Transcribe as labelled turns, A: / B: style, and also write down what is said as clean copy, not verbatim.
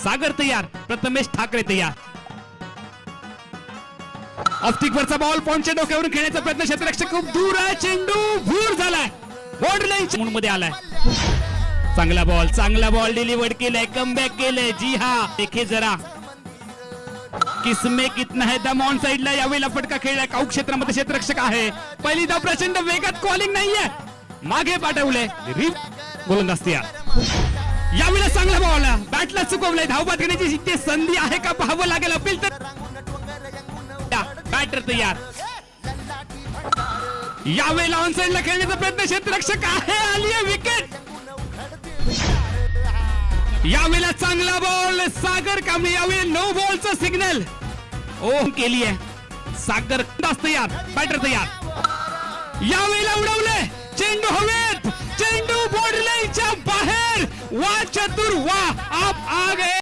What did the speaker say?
A: सागर तयार, प्रथमेश ठाकरे तयार. ऑप्टिक वरचा बॉल पॉइंटच्या डोक्यावरून खेळण्याचा प्रयत्न, क्षेत्ररक्षक खूप दूर आहे, चेंडू भूर झालाय, बॉर्डर लाईन मध्ये आलाय. चांगला बॉल डिलिव्हर्ड केलाय, कमबॅक केलंय. जी हा, देखे जरा किसमे कितना है दम ऑन साइडला. यावेळेला फटका खेळलाय, काऊ क्षेत्रामध्ये क्षेत्ररक्षक आहे. पहिली धाव प्रचंड वेगात, कॉलिंग नाहीये, मागे पाठवले. गोलंदाज तयार. यावेळेला चांगला बॉल, बॅटला चुकवलंय. धावबाद घेण्याची इथे संधी आहे का पाहावं लागेल. अपील तर बॅटर तयार. यावेळेला ऑन साइडला खेळण्याचा प्रयत्न, क्षेत्ररक्षक आहे, आली आहे विकेट. यावेळेला चांगला बॉल, सागर कांबळे. यावेळी नो बॉलचं सिग्नल केली आहे. सागर तयार, बॅटर तयार. यावेळेला उडवले, चेंडू हवेत, चेंडू बॉर्डर लाईनच्या बाहेर. वा चतुर वा, आप आ गए.